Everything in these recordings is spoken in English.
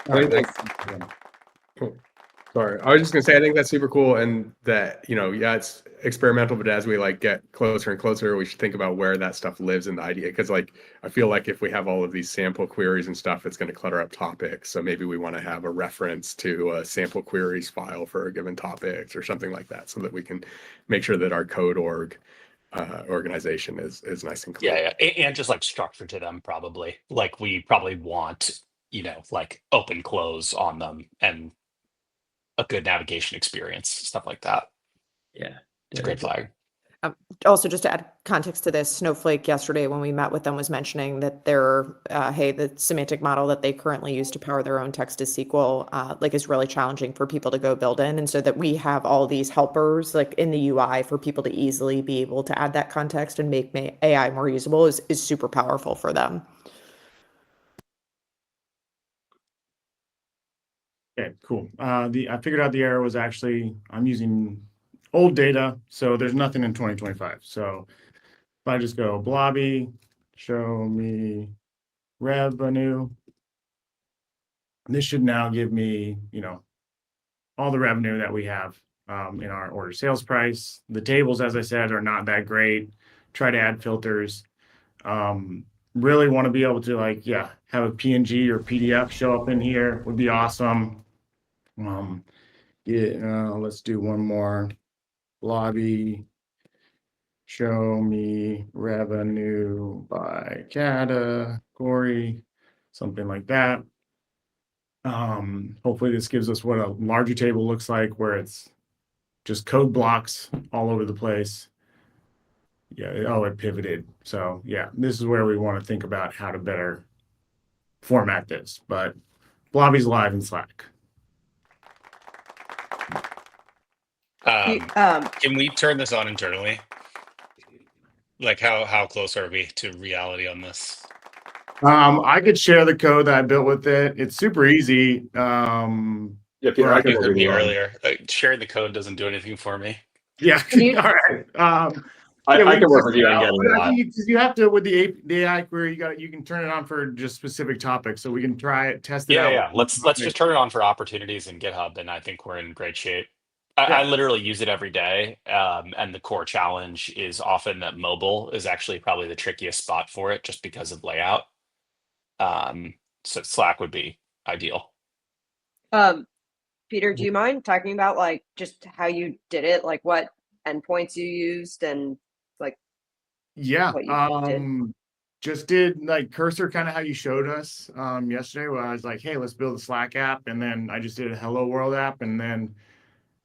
I think that's cool. Sorry, I was just gonna say I think that's super cool, and that yeah, it's experimental, but as we like get closer and closer, we should think about where that stuff lives in the idea. Because like I feel like if we have all of these sample queries and stuff, it's going to clutter up topics. So maybe we want to have a reference to a sample queries file for a given topics or something like that, so that we can make sure that our code organization is nice and clean. Yeah, and just like structure to them, probably. Like we probably want, like open close on them and a good navigation experience, stuff like that. Yeah. It's a great flag. Also, just to add context to this, Snowflake yesterday when we met with them was mentioning that the semantic model that they currently use to power their own text to SQL is really challenging for people to go build in, and so that we have all these helpers like in the UI for people to easily be able to add that context and make AI more usable is super powerful for them. Okay, cool. I figured out the error was actually I'm using old data, so there's nothing in 2025. So if I just go Blobby, show me revenue, this should now give me, all the revenue that we have in our order sales price. The tables, as I said, are not that great. Try to add filters. Really want to be able to have a PNG or PDF show up in here would be awesome. Let's do one more. Blobby, show me revenue by category, something like that. Hopefully this gives us what a larger table looks like, where it's just code blocks all over the place. Yeah, it pivoted. So yeah, this is where we want to think about how to better format this. But Blobby's live in Slack. Can we turn this on internally? Like how close are we to reality on this? I could share the code that I built with it. It's super easy. Yeah, Peter, I can You work heard with me you on. earlier. Sharing the code doesn't do anything for me. Yeah. All right. I can work with you on getting But that. I think you have to with the AI query. You can turn it on for just specific topics, so we can try it, test it out. Yeah. Let's just turn it on for opportunities in GitHub, and I think we're in great shape. I literally use it every day, and the core challenge is often that mobile is actually probably the trickiest spot for it, just because of layout. So Slack would be ideal. Peter, do you mind talking about just how you did it, like what endpoints you used and what you did? Just did like cursor, kind of how you showed us yesterday, where I was like, hey, let's build a Slack app, and then I just did a hello world app, and then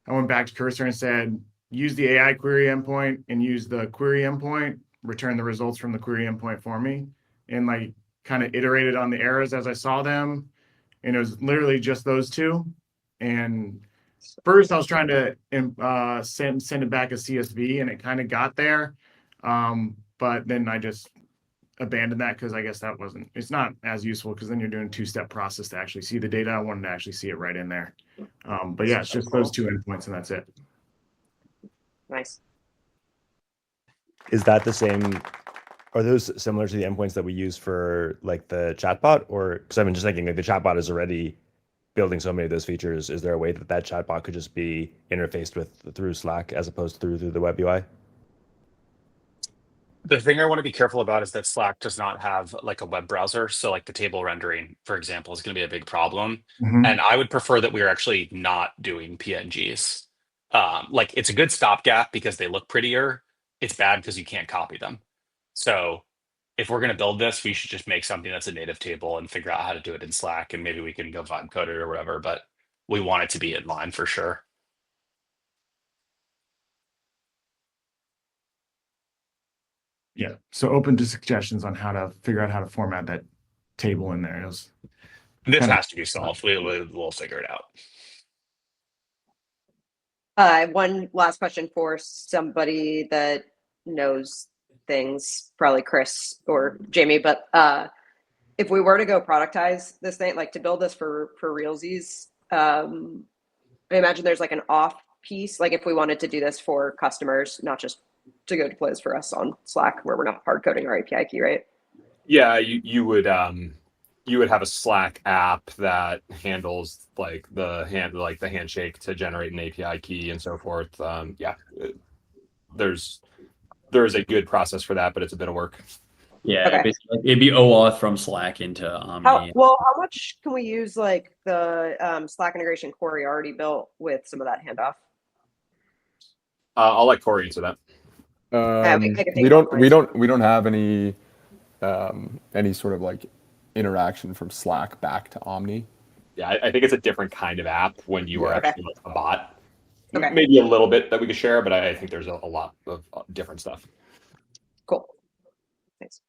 I went back to cursor and said, use the AI query endpoint and use the query endpoint, return the results from the query endpoint for me, and kind of iterated on the errors as I saw them. And it was literally just those two. And first I was trying to send it back as CSV, and it kind of got there. But then I just abandoned that because I guess it's not as useful, because then you're doing a two-step process to actually see the data. I wanted to actually see it right in there. But yeah, it's just those two endpoints and that's it. Nice. Is that the same? Are those similar to the endpoints that we use for like the chatbot? Or because I've been just thinking, like, the chatbot is already building so many of those features. Is there a way that chatbot could just be interfaced through Slack as opposed to through the web UI? The thing I want to be careful about is that Slack does not have like a web browser. So like the table rendering, for example, is going to be a big problem. Mhm. And I would prefer that we are actually not doing PNGs. Like it's a good stopgap because they look prettier. It's bad because you can't copy them. So if we're going to build this, we should just make something that's a native table and figure out how to do it in Slack. And maybe we can go vibe code it or whatever, but we want it to be in line for sure. Yeah. So open to suggestions on how to figure out how to format that table in there. This has to be solved. We'll figure it out. One last question for somebody that knows things, probably Chris or Jamie, but if we were to go productize this thing, like to build this for realsies, I imagine there's like an off piece, like if we wanted to do this for customers, not just to go deploy this for us on Slack where we're not hard coding our API key, right? Yeah, you would you would have a Slack app that handles like the handshake to generate an API key and so forth. There's a good process for that, but it's a bit of work. Yeah, Okay. basically, it'd be OAuth from Slack into Omni. How much can we use like the Slack integration Corey already built with some of that handoff? I'll let Corey answer that. can take We it don't offline. have any sort of like interaction from Slack back to Omni. Yeah, I think it's a different kind of app when you are Yeah. actually like a bot. Okay. Maybe a little bit that we could share, but I think there's a lot of different stuff. Cool. Thanks.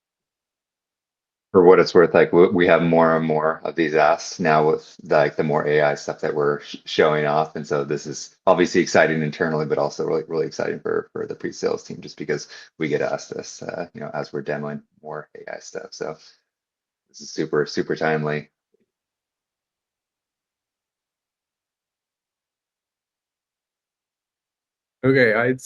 For what it's worth, like we have more and more of these asks now with like the more AI stuff that we're showing off, and so this is obviously exciting internally, but also really exciting for the pre-sales team, just because we get asked this, as we're demoing more AI stuff. So this is super timely. Okay, I'd